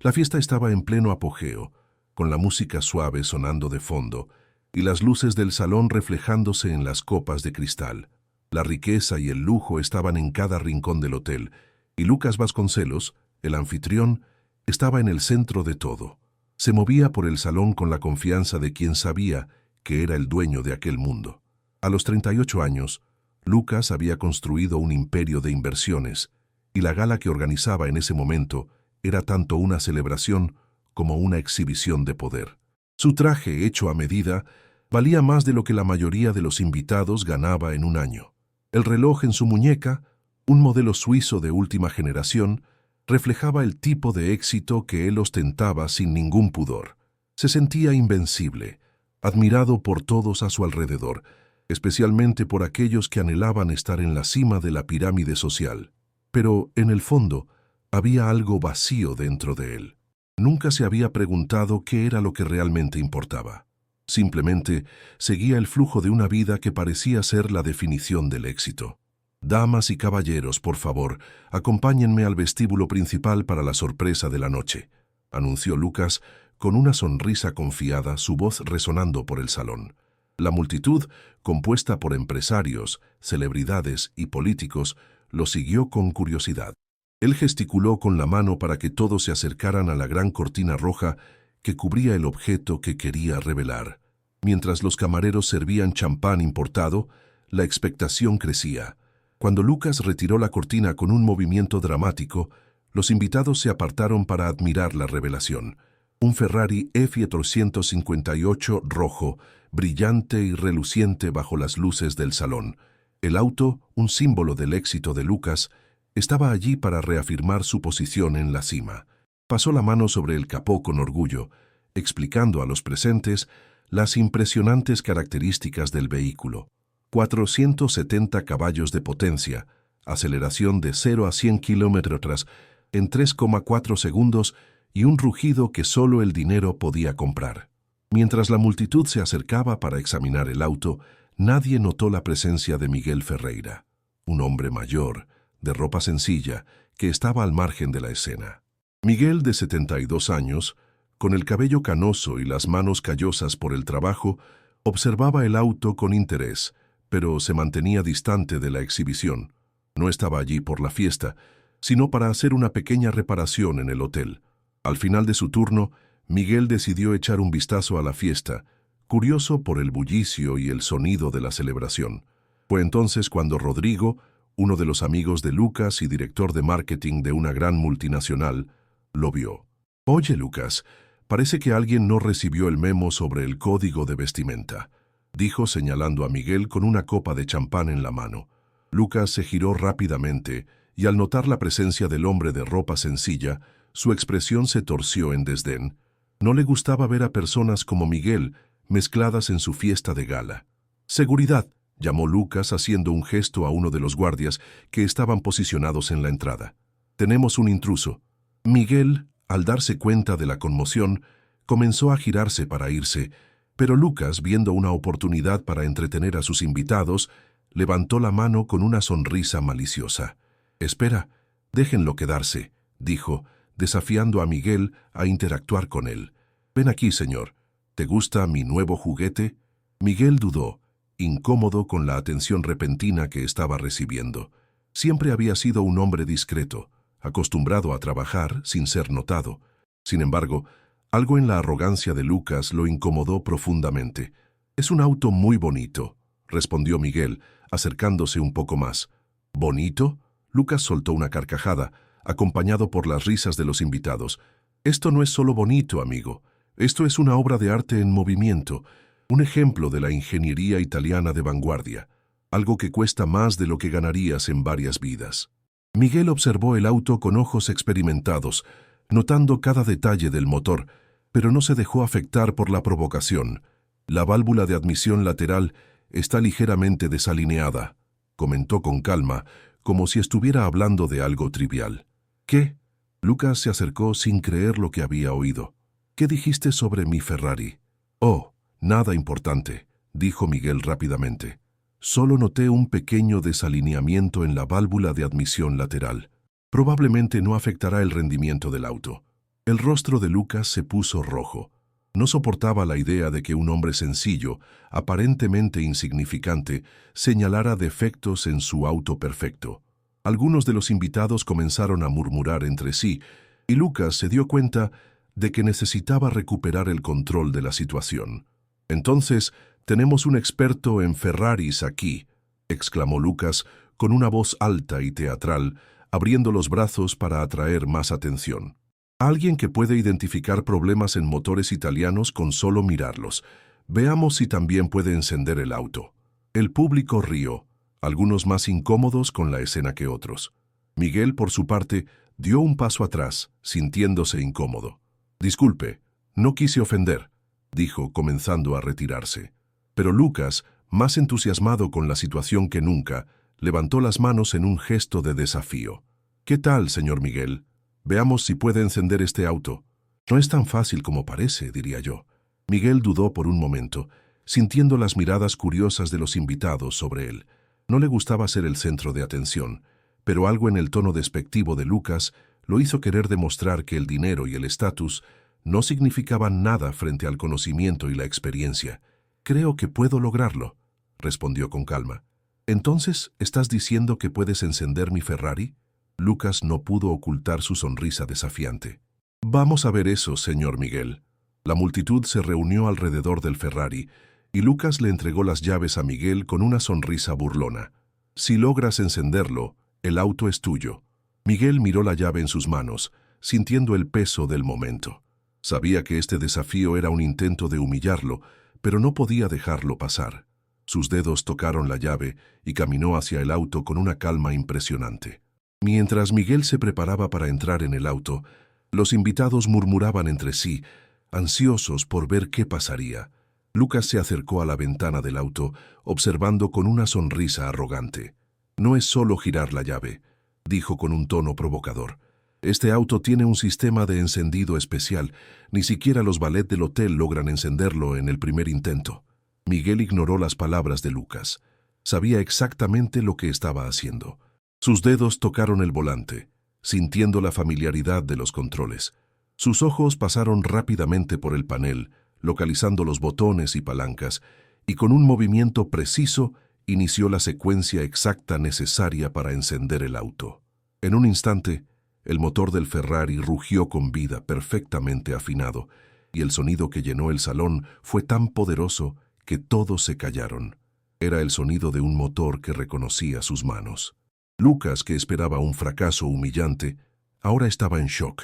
La fiesta estaba en pleno apogeo, con la música suave sonando de fondo y las luces del salón reflejándose en las copas de cristal. La riqueza y el lujo estaban en cada rincón del hotel, y Lucas Vasconcelos, el anfitrión, estaba en el centro de todo. Se movía por el salón con la confianza de quien sabía que era el dueño de aquel mundo. A los 38 años, Lucas había construido un imperio de inversiones, y la gala que organizaba en ese momento era tanto una celebración como una exhibición de poder. Su traje, hecho a medida, valía más de lo que la mayoría de los invitados ganaba en un año. El reloj en su muñeca, un modelo suizo de última generación, reflejaba el tipo de éxito que él ostentaba sin ningún pudor. Se sentía invencible, admirado por todos a su alrededor, especialmente por aquellos que anhelaban estar en la cima de la pirámide social. Pero, en el fondo, había algo vacío dentro de él. Nunca se había preguntado qué era lo que realmente importaba. Simplemente seguía el flujo de una vida que parecía ser la definición del éxito. «Damas y caballeros, por favor, acompáñenme al vestíbulo principal para la sorpresa de la noche», anunció Lucas con una sonrisa confiada, su voz resonando por el salón. La multitud, compuesta por empresarios, celebridades y políticos, lo siguió con curiosidad. Él gesticuló con la mano para que todos se acercaran a la gran cortina roja que cubría el objeto que quería revelar. Mientras los camareros servían champán importado, la expectación crecía. Cuando Lucas retiró la cortina con un movimiento dramático, los invitados se apartaron para admirar la revelación. Un Ferrari F458 rojo, brillante y reluciente bajo las luces del salón. El auto, un símbolo del éxito de Lucas, estaba allí para reafirmar su posición en la cima. Pasó la mano sobre el capó con orgullo, explicando a los presentes las impresionantes características del vehículo. 470 caballos de potencia, aceleración de 0 a 100 km/h en 3,4 segundos y un rugido que solo el dinero podía comprar. Mientras la multitud se acercaba para examinar el auto, nadie notó la presencia de Miguel Ferreira, un hombre mayor, de ropa sencilla, que estaba al margen de la escena. Miguel, de 72 años, con el cabello canoso y las manos callosas por el trabajo, observaba el auto con interés, pero se mantenía distante de la exhibición. No estaba allí por la fiesta, sino para hacer una pequeña reparación en el hotel. Al final de su turno, Miguel decidió echar un vistazo a la fiesta, curioso por el bullicio y el sonido de la celebración. Fue entonces cuando Rodrigo, uno de los amigos de Lucas y director de marketing de una gran multinacional, lo vio. «Oye, Lucas, parece que alguien no recibió el memo sobre el código de vestimenta», dijo señalando a Miguel con una copa de champán en la mano. Lucas se giró rápidamente y al notar la presencia del hombre de ropa sencilla, su expresión se torció en desdén. No le gustaba ver a personas como Miguel mezcladas en su fiesta de gala. «Seguridad», llamó Lucas haciendo un gesto a uno de los guardias que estaban posicionados en la entrada. «Tenemos un intruso». Miguel, al darse cuenta de la conmoción, comenzó a girarse para irse, pero Lucas, viendo una oportunidad para entretener a sus invitados, levantó la mano con una sonrisa maliciosa. «Espera, déjenlo quedarse», dijo, desafiando a Miguel a interactuar con él. «Ven aquí, señor. ¿Te gusta mi nuevo juguete?» Miguel dudó, incómodo con la atención repentina que estaba recibiendo. Siempre había sido un hombre discreto, acostumbrado a trabajar sin ser notado. Sin embargo, algo en la arrogancia de Lucas lo incomodó profundamente. «Es un auto muy bonito», respondió Miguel, acercándose un poco más. «¿Bonito?» Lucas soltó una carcajada, acompañado por las risas de los invitados. «Esto no es solo bonito, amigo. Esto es una obra de arte en movimiento, un ejemplo de la ingeniería italiana de vanguardia, algo que cuesta más de lo que ganarías en varias vidas». Miguel observó el auto con ojos experimentados, notando cada detalle del motor, pero no se dejó afectar por la provocación. «La válvula de admisión lateral está ligeramente desalineada», comentó con calma, como si estuviera hablando de algo trivial. «¿Qué?» Lucas se acercó sin creer lo que había oído. «¿Qué dijiste sobre mi Ferrari?» «Oh, nada importante», dijo Miguel rápidamente. «Solo noté un pequeño desalineamiento en la válvula de admisión lateral. Probablemente no afectará el rendimiento del auto». El rostro de Lucas se puso rojo. No soportaba la idea de que un hombre sencillo, aparentemente insignificante, señalara defectos en su auto perfecto. Algunos de los invitados comenzaron a murmurar entre sí, y Lucas se dio cuenta de que necesitaba recuperar el control de la situación. «Entonces, tenemos un experto en Ferraris aquí», exclamó Lucas con una voz alta y teatral, abriendo los brazos para atraer más atención. «Alguien que puede identificar problemas en motores italianos con solo mirarlos. Veamos si también puede encender el auto». El público rió, algunos más incómodos con la escena que otros. Miguel, por su parte, dio un paso atrás, sintiéndose incómodo. «Disculpe, no quise ofender», dijo, comenzando a retirarse. Pero Lucas, más entusiasmado con la situación que nunca, levantó las manos en un gesto de desafío. «¿Qué tal, señor Miguel? Veamos si puede encender este auto». «No es tan fácil como parece», diría yo. Miguel dudó por un momento, sintiendo las miradas curiosas de los invitados sobre él. No le gustaba ser el centro de atención, pero algo en el tono despectivo de Lucas lo hizo querer demostrar que el dinero y el estatus no significaban nada frente al conocimiento y la experiencia. «Creo que puedo lograrlo», respondió con calma. «¿Entonces estás diciendo que puedes encender mi Ferrari?» Lucas no pudo ocultar su sonrisa desafiante. «Vamos a ver eso, señor Miguel». La multitud se reunió alrededor del Ferrari, y Lucas le entregó las llaves a Miguel con una sonrisa burlona. «Si logras encenderlo, el auto es tuyo». Miguel miró la llave en sus manos, sintiendo el peso del momento. Sabía que este desafío era un intento de humillarlo, pero no podía dejarlo pasar. Sus dedos tocaron la llave y caminó hacia el auto con una calma impresionante. Mientras Miguel se preparaba para entrar en el auto, los invitados murmuraban entre sí, ansiosos por ver qué pasaría. Lucas se acercó a la ventana del auto, observando con una sonrisa arrogante. «No es solo girar la llave», dijo con un tono provocador. «Este auto tiene un sistema de encendido especial. Ni siquiera los valets del hotel logran encenderlo en el primer intento». Miguel ignoró las palabras de Lucas. Sabía exactamente lo que estaba haciendo. Sus dedos tocaron el volante, sintiendo la familiaridad de los controles. Sus ojos pasaron rápidamente por el panel, localizando los botones y palancas, y con un movimiento preciso inició la secuencia exacta necesaria para encender el auto. En un instante, el motor del Ferrari rugió con vida, perfectamente afinado, y el sonido que llenó el salón fue tan poderoso que todos se callaron. Era el sonido de un motor que reconocía sus manos. Lucas, que esperaba un fracaso humillante, ahora estaba en shock.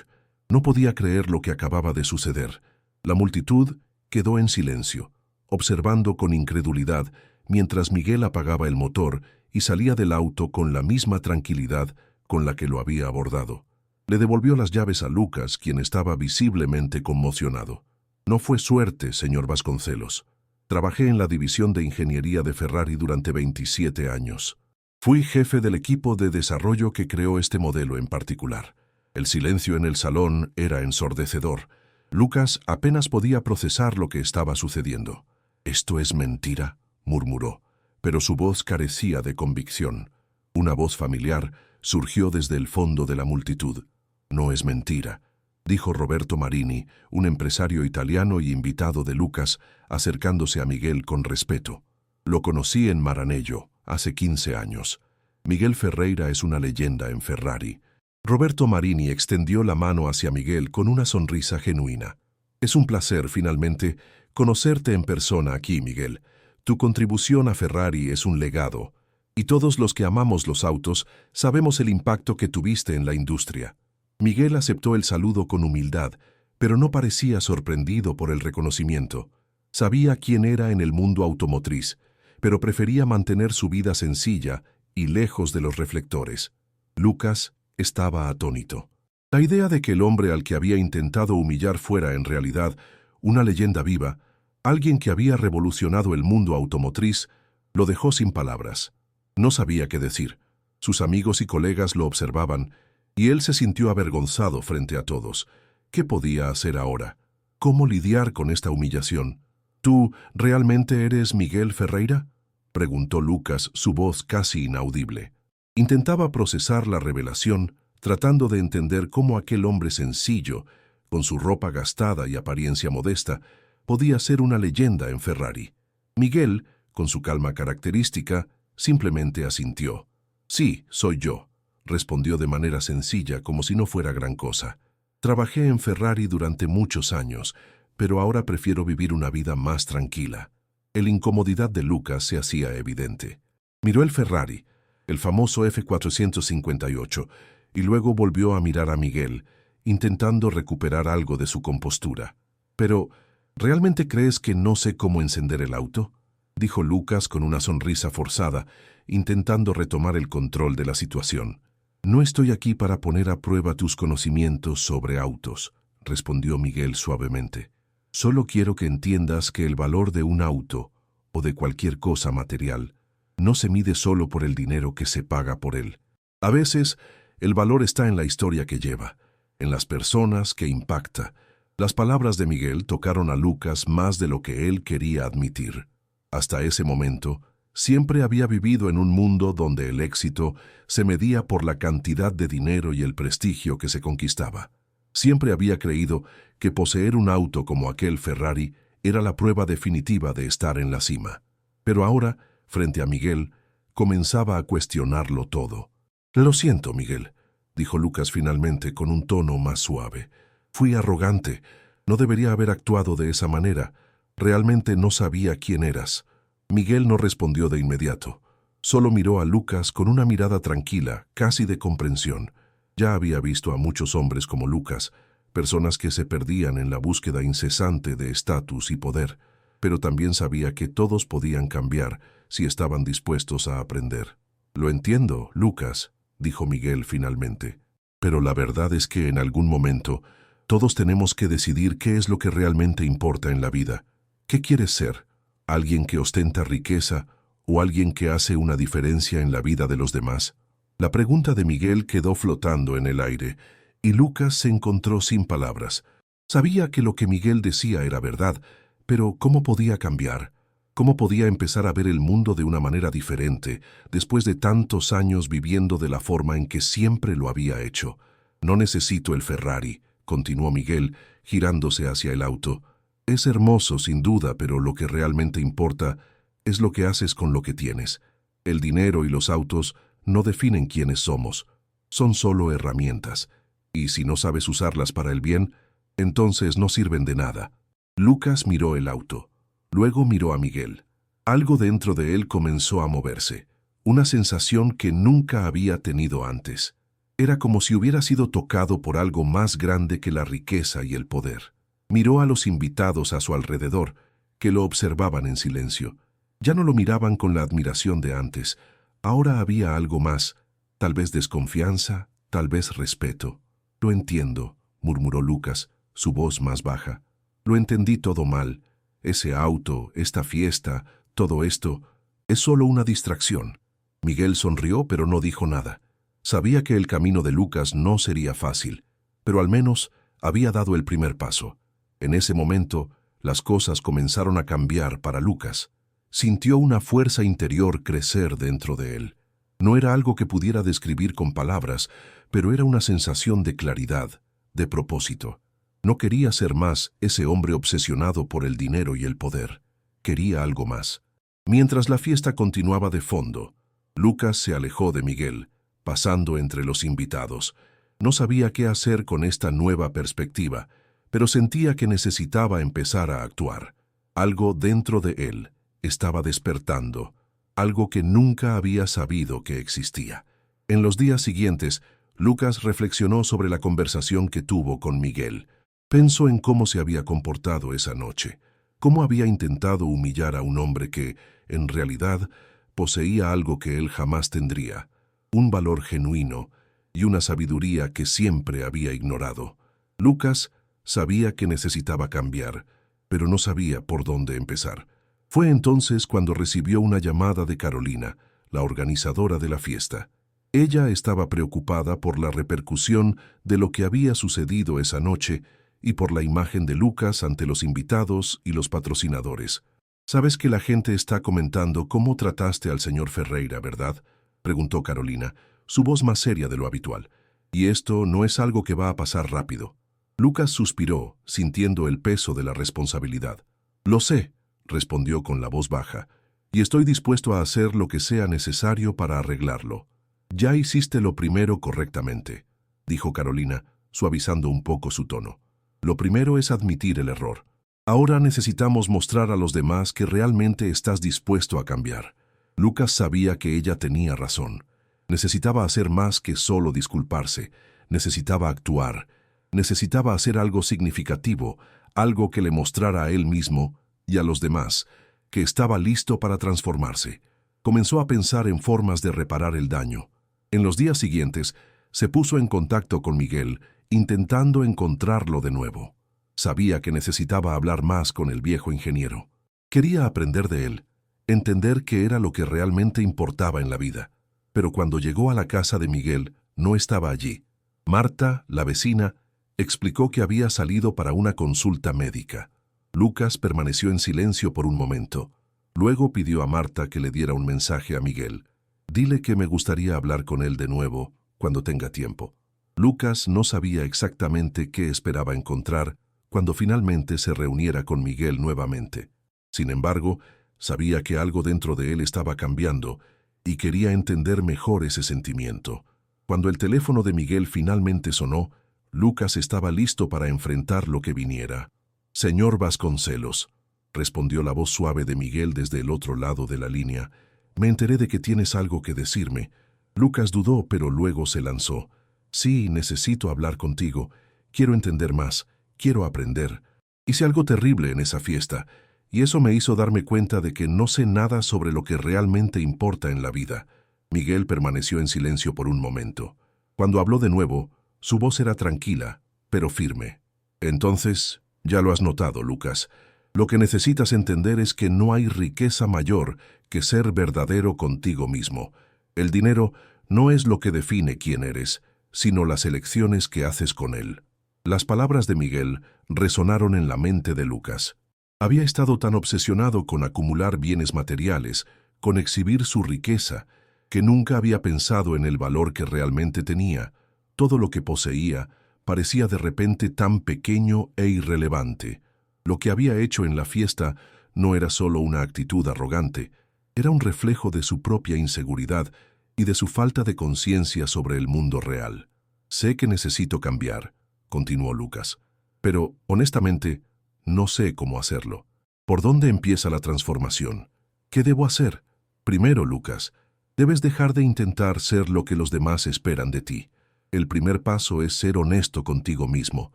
No podía creer lo que acababa de suceder. La multitud quedó en silencio, observando con incredulidad mientras Miguel apagaba el motor y salía del auto con la misma tranquilidad con la que lo había abordado. Le devolvió las llaves a Lucas, quien estaba visiblemente conmocionado. «No fue suerte, señor Vasconcelos. Trabajé en la división de ingeniería de Ferrari durante 27 años. Fui jefe del equipo de desarrollo que creó este modelo en particular». El silencio en el salón era ensordecedor. Lucas apenas podía procesar lo que estaba sucediendo. «¿Esto es mentira?», murmuró, pero su voz carecía de convicción. Una voz familiar surgió desde el fondo de la multitud. «No es mentira», dijo Roberto Marini, un empresario italiano y invitado de Lucas, acercándose a Miguel con respeto. «Lo conocí en Maranello, hace 15 años. Miguel Ferreira es una leyenda en Ferrari». Roberto Marini extendió la mano hacia Miguel con una sonrisa genuina. «Es un placer, finalmente, conocerte en persona aquí, Miguel. Tu contribución a Ferrari es un legado, y todos los que amamos los autos sabemos el impacto que tuviste en la industria». Miguel aceptó el saludo con humildad, pero no parecía sorprendido por el reconocimiento. Sabía quién era en el mundo automotriz, pero prefería mantener su vida sencilla y lejos de los reflectores. Lucas estaba atónito. La idea de que el hombre al que había intentado humillar fuera en realidad una leyenda viva, alguien que había revolucionado el mundo automotriz, lo dejó sin palabras. No sabía qué decir. Sus amigos y colegas lo observaban, y él se sintió avergonzado frente a todos. ¿Qué podía hacer ahora? ¿Cómo lidiar con esta humillación? «¿Tú realmente eres Miguel Ferreira?», preguntó Lucas, su voz casi inaudible. Intentaba procesar la revelación, tratando de entender cómo aquel hombre sencillo, con su ropa gastada y apariencia modesta, podía ser una leyenda en Ferrari. Miguel, con su calma característica, simplemente asintió. «Sí, soy yo», respondió de manera sencilla, como si no fuera gran cosa. «Trabajé en Ferrari durante muchos años, pero ahora prefiero vivir una vida más tranquila». La incomodidad de Lucas se hacía evidente. Miró el Ferrari, el famoso F458, y luego volvió a mirar a Miguel, intentando recuperar algo de su compostura. «Pero, ¿realmente crees que no sé cómo encender el auto?», dijo Lucas con una sonrisa forzada, intentando retomar el control de la situación. «No estoy aquí para poner a prueba tus conocimientos sobre autos», respondió Miguel suavemente. «Solo quiero que entiendas que el valor de un auto, o de cualquier cosa material, no se mide solo por el dinero que se paga por él. A veces, el valor está en la historia que lleva, en las personas que impacta». Las palabras de Miguel tocaron a Lucas más de lo que él quería admitir. Hasta ese momento, siempre había vivido en un mundo donde el éxito se medía por la cantidad de dinero y el prestigio que se conquistaba. Siempre había creído que poseer un auto como aquel Ferrari era la prueba definitiva de estar en la cima. Pero ahora, frente a Miguel, comenzaba a cuestionarlo todo. «Lo siento, Miguel», dijo Lucas finalmente con un tono más suave. «Fui arrogante. No debería haber actuado de esa manera. Realmente no sabía quién eras». Miguel no respondió de inmediato. Solo miró a Lucas con una mirada tranquila, casi de comprensión. Ya había visto a muchos hombres como Lucas, personas que se perdían en la búsqueda incesante de estatus y poder, pero también sabía que todos podían cambiar si estaban dispuestos a aprender. «Lo entiendo, Lucas», dijo Miguel finalmente. «Pero la verdad es que en algún momento todos tenemos que decidir qué es lo que realmente importa en la vida. ¿Qué quieres ser? ¿Alguien que ostenta riqueza o alguien que hace una diferencia en la vida de los demás?» La pregunta de Miguel quedó flotando en el aire, y Lucas se encontró sin palabras. Sabía que lo que Miguel decía era verdad, pero ¿cómo podía cambiar? ¿Cómo podía empezar a ver el mundo de una manera diferente, después de tantos años viviendo de la forma en que siempre lo había hecho? «No necesito el Ferrari», continuó Miguel, girándose hacia el auto. «Es hermoso, sin duda, pero lo que realmente importa es lo que haces con lo que tienes. El dinero y los autos no definen quiénes somos. Son solo herramientas. Y si no sabes usarlas para el bien, entonces no sirven de nada». Lucas miró el auto. Luego miró a Miguel. Algo dentro de él comenzó a moverse. Una sensación que nunca había tenido antes. Era como si hubiera sido tocado por algo más grande que la riqueza y el poder. Miró a los invitados a su alrededor, que lo observaban en silencio. Ya no lo miraban con la admiración de antes. Ahora había algo más, tal vez desconfianza, tal vez respeto. «Lo entiendo», murmuró Lucas, su voz más baja. «Lo entendí todo mal. Ese auto, esta fiesta, todo esto, es solo una distracción». Miguel sonrió, pero no dijo nada. Sabía que el camino de Lucas no sería fácil, pero al menos había dado el primer paso. En ese momento, las cosas comenzaron a cambiar para Lucas. Sintió una fuerza interior crecer dentro de él. No era algo que pudiera describir con palabras, pero era una sensación de claridad, de propósito. No quería ser más ese hombre obsesionado por el dinero y el poder. Quería algo más. Mientras la fiesta continuaba de fondo, Lucas se alejó de Miguel, pasando entre los invitados. No sabía qué hacer con esta nueva perspectiva, pero sentía que necesitaba empezar a actuar. Algo dentro de él estaba despertando, algo que nunca había sabido que existía. En los días siguientes, Lucas reflexionó sobre la conversación que tuvo con Miguel. Pensó en cómo se había comportado esa noche, cómo había intentado humillar a un hombre que, en realidad, poseía algo que él jamás tendría, un valor genuino y una sabiduría que siempre había ignorado. Lucas sabía que necesitaba cambiar, pero no sabía por dónde empezar. Fue entonces cuando recibió una llamada de Carolina, la organizadora de la fiesta. Ella estaba preocupada por la repercusión de lo que había sucedido esa noche y por la imagen de Lucas ante los invitados y los patrocinadores. «Sabes que la gente está comentando cómo trataste al señor Ferreira, ¿verdad?», preguntó Carolina, su voz más seria de lo habitual. «Y esto no es algo que va a pasar rápido». Lucas suspiró, sintiendo el peso de la responsabilidad. «Lo sé», respondió con la voz baja, «y estoy dispuesto a hacer lo que sea necesario para arreglarlo». «Ya hiciste lo primero correctamente», dijo Carolina, suavizando un poco su tono. «Lo primero es admitir el error. Ahora necesitamos mostrar a los demás que realmente estás dispuesto a cambiar». Lucas sabía que ella tenía razón. Necesitaba hacer más que solo disculparse. Necesitaba actuar. Necesitaba hacer algo significativo, algo que le mostrara a él mismo y a los demás que estaba listo para transformarse. Comenzó a pensar en formas de reparar el daño. En los días siguientes, se puso en contacto con Miguel, intentando encontrarlo de nuevo. Sabía que necesitaba hablar más con el viejo ingeniero. Quería aprender de él, entender qué era lo que realmente importaba en la vida. Pero cuando llegó a la casa de Miguel, no estaba allí. Marta, la vecina, explicó que había salido para una consulta médica. Lucas permaneció en silencio por un momento. Luego pidió a Marta que le diera un mensaje a Miguel. «Dile que me gustaría hablar con él de nuevo, cuando tenga tiempo». Lucas no sabía exactamente qué esperaba encontrar cuando finalmente se reuniera con Miguel nuevamente. Sin embargo, sabía que algo dentro de él estaba cambiando y quería entender mejor ese sentimiento. Cuando el teléfono de Miguel finalmente sonó, Lucas estaba listo para enfrentar lo que viniera. «Señor Vasconcelos», respondió la voz suave de Miguel desde el otro lado de la línea, «me enteré de que tienes algo que decirme». Lucas dudó, pero luego se lanzó. «Sí, necesito hablar contigo. Quiero entender más. Quiero aprender. Hice algo terrible en esa fiesta, y eso me hizo darme cuenta de que no sé nada sobre lo que realmente importa en la vida». Miguel permaneció en silencio por un momento. Cuando habló de nuevo, su voz era tranquila, pero firme. «Entonces, ya lo has notado, Lucas. Lo que necesitas entender es que no hay riqueza mayor que ser verdadero contigo mismo. El dinero no es lo que define quién eres, sino las elecciones que haces con él». Las palabras de Miguel resonaron en la mente de Lucas. Había estado tan obsesionado con acumular bienes materiales, con exhibir su riqueza, que nunca había pensado en el valor que realmente tenía. Todo lo que poseía parecía de repente tan pequeño e irrelevante. Lo que había hecho en la fiesta no era solo una actitud arrogante, era un reflejo de su propia inseguridad y de su falta de conciencia sobre el mundo real. «Sé que necesito cambiar», continuó Lucas, «pero, honestamente, no sé cómo hacerlo. ¿Por dónde empieza la transformación? ¿Qué debo hacer? Primero, Lucas, debes dejar de intentar ser lo que los demás esperan de ti. El primer paso es ser honesto contigo mismo,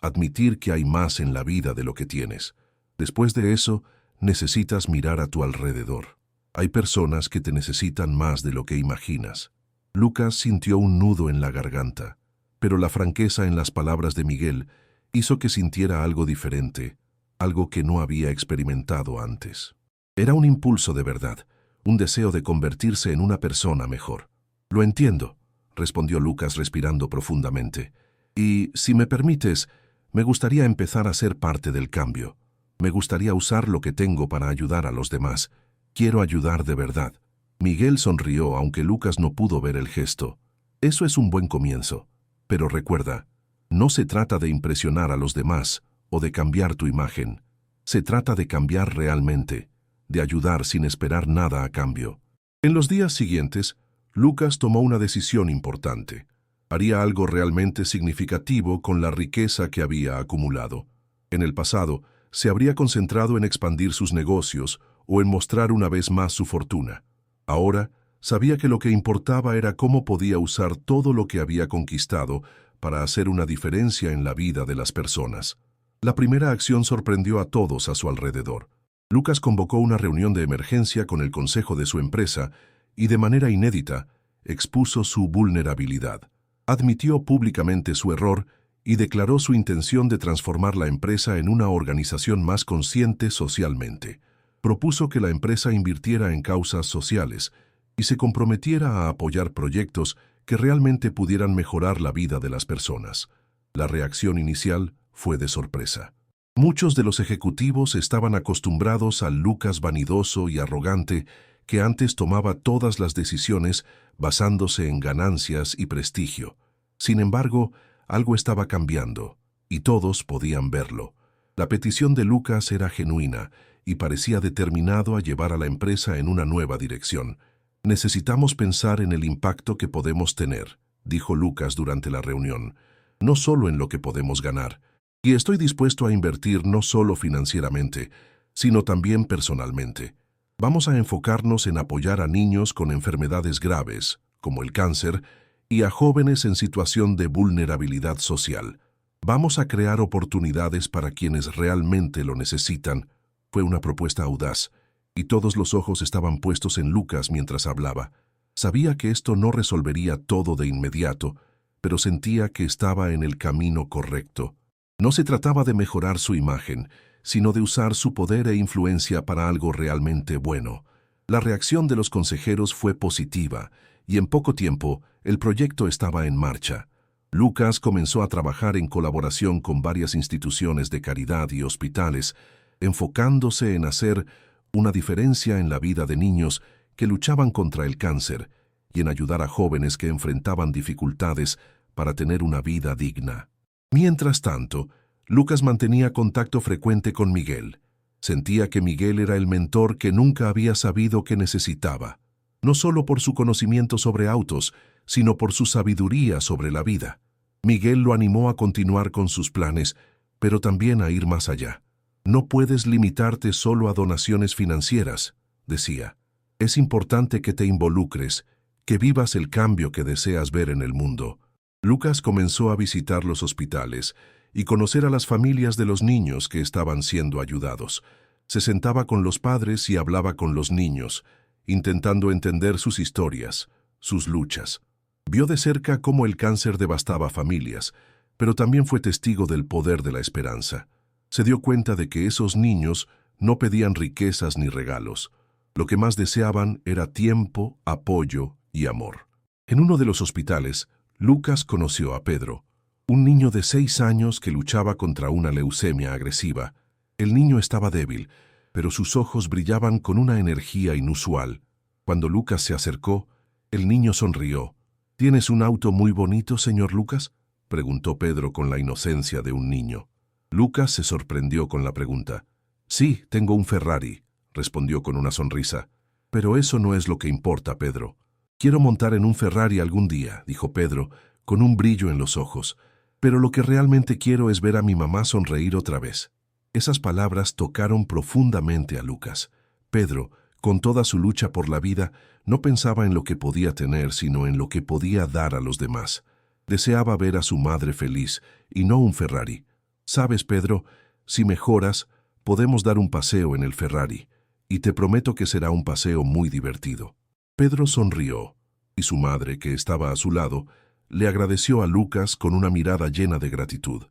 admitir que hay más en la vida de lo que tienes. Después de eso, necesitas mirar a tu alrededor. Hay personas que te necesitan más de lo que imaginas». Lucas sintió un nudo en la garganta, pero la franqueza en las palabras de Miguel hizo que sintiera algo diferente, algo que no había experimentado antes. Era un impulso de verdad, un deseo de convertirse en una persona mejor. «Lo entiendo», respondió Lucas respirando profundamente. «Y, si me permites, me gustaría empezar a ser parte del cambio. Me gustaría usar lo que tengo para ayudar a los demás. Quiero ayudar de verdad». Miguel sonrió, aunque Lucas no pudo ver el gesto. «Eso es un buen comienzo. Pero recuerda, no se trata de impresionar a los demás o de cambiar tu imagen. Se trata de cambiar realmente, de ayudar sin esperar nada a cambio». En los días siguientes, Lucas tomó una decisión importante. Haría algo realmente significativo con la riqueza que había acumulado. En el pasado, se habría concentrado en expandir sus negocios o en mostrar una vez más su fortuna. Ahora, sabía que lo que importaba era cómo podía usar todo lo que había conquistado para hacer una diferencia en la vida de las personas. La primera acción sorprendió a todos a su alrededor. Lucas convocó una reunión de emergencia con el consejo de su empresa y, de manera inédita, expuso su vulnerabilidad. Admitió públicamente su error y declaró su intención de transformar la empresa en una organización más consciente socialmente. Propuso que la empresa invirtiera en causas sociales y se comprometiera a apoyar proyectos que realmente pudieran mejorar la vida de las personas. La reacción inicial fue de sorpresa. Muchos de los ejecutivos estaban acostumbrados al Lucas vanidoso y arrogante que antes tomaba todas las decisiones basándose en ganancias y prestigio. Sin embargo, algo estaba cambiando, y todos podían verlo. La petición de Lucas era genuina y parecía determinado a llevar a la empresa en una nueva dirección. «Necesitamos pensar en el impacto que podemos tener», dijo Lucas durante la reunión, «no solo en lo que podemos ganar. Y estoy dispuesto a invertir no solo financieramente, sino también personalmente. Vamos a enfocarnos en apoyar a niños con enfermedades graves, como el cáncer, y a jóvenes en situación de vulnerabilidad social. Vamos a crear oportunidades para quienes realmente lo necesitan». Fue una propuesta audaz, y todos los ojos estaban puestos en Lucas mientras hablaba. Sabía que esto no resolvería todo de inmediato, pero sentía que estaba en el camino correcto. No se trataba de mejorar su imagen, sino de usar su poder e influencia para algo realmente bueno. La reacción de los consejeros fue positiva, y en poco tiempo el proyecto estaba en marcha. Lucas comenzó a trabajar en colaboración con varias instituciones de caridad y hospitales, enfocándose en hacer una diferencia en la vida de niños que luchaban contra el cáncer y en ayudar a jóvenes que enfrentaban dificultades para tener una vida digna. Mientras tanto, Lucas mantenía contacto frecuente con Miguel. Sentía que Miguel era el mentor que nunca había sabido que necesitaba, no solo por su conocimiento sobre autos, sino por su sabiduría sobre la vida. Miguel lo animó a continuar con sus planes, pero también a ir más allá. «No puedes limitarte solo a donaciones financieras», decía. «Es importante que te involucres, que vivas el cambio que deseas ver en el mundo». Lucas comenzó a visitar los hospitales y conocer a las familias de los niños que estaban siendo ayudados. Se sentaba con los padres y hablaba con los niños, intentando entender sus historias, sus luchas. Vio de cerca cómo el cáncer devastaba familias, pero también fue testigo del poder de la esperanza. Se dio cuenta de que esos niños no pedían riquezas ni regalos. Lo que más deseaban era tiempo, apoyo y amor. En uno de los hospitales, Lucas conoció a Pedro, un niño de 6 años que luchaba contra una leucemia agresiva. El niño estaba débil, pero sus ojos brillaban con una energía inusual. Cuando Lucas se acercó, el niño sonrió. «¿Tienes un auto muy bonito, señor Lucas?», preguntó Pedro con la inocencia de un niño. Lucas se sorprendió con la pregunta. «Sí, tengo un Ferrari», respondió con una sonrisa. «Pero eso no es lo que importa, Pedro». «Quiero montar en un Ferrari algún día», dijo Pedro, con un brillo en los ojos. «Pero lo que realmente quiero es ver a mi mamá sonreír otra vez». Esas palabras tocaron profundamente a Lucas. Pedro, con toda su lucha por la vida, no pensaba en lo que podía tener, sino en lo que podía dar a los demás. Deseaba ver a su madre feliz, y no un Ferrari. «Sabes, Pedro, si mejoras, podemos dar un paseo en el Ferrari, y te prometo que será un paseo muy divertido». Pedro sonrió, y su madre, que estaba a su lado, le agradeció a Lucas con una mirada llena de gratitud.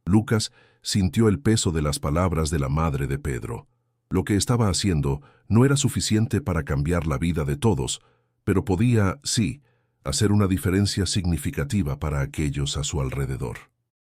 Lucas sintió el peso de las palabras de la madre de Pedro. Lo que estaba haciendo no era suficiente para cambiar la vida de todos, pero podía, sí, hacer una diferencia significativa para aquellos a su alrededor.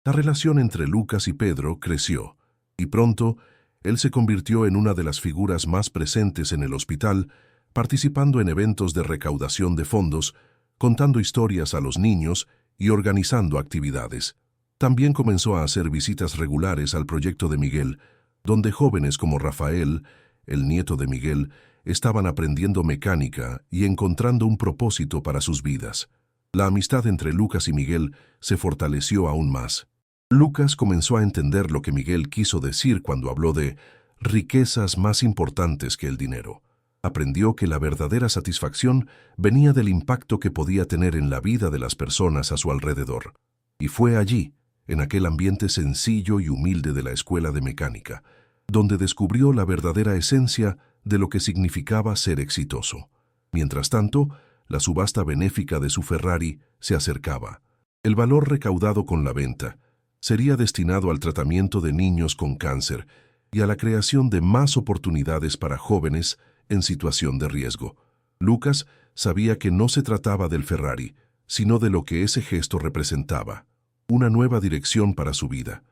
La relación entre Lucas y Pedro creció, y pronto él se convirtió en una de las figuras más presentes en el hospital, participando en eventos de recaudación de fondos, contando historias a los niños y organizando actividades. También comenzó a hacer visitas regulares al proyecto de Miguel, donde jóvenes como Rafael, el nieto de Miguel, estaban aprendiendo mecánica y encontrando un propósito para sus vidas. La amistad entre Lucas y Miguel se fortaleció aún más. Lucas comenzó a entender lo que Miguel quiso decir cuando habló de riquezas más importantes que el dinero. Aprendió que la verdadera satisfacción venía del impacto que podía tener en la vida de las personas a su alrededor. Y fue allí, en aquel ambiente sencillo y humilde de la escuela de mecánica, donde descubrió la verdadera esencia de lo que significaba ser exitoso. Mientras tanto, la subasta benéfica de su Ferrari se acercaba. El valor recaudado con la venta sería destinado al tratamiento de niños con cáncer y a la creación de más oportunidades para jóvenes en situación de riesgo. Lucas sabía que no se trataba del Ferrari, sino de lo que ese gesto representaba, una nueva dirección para su vida.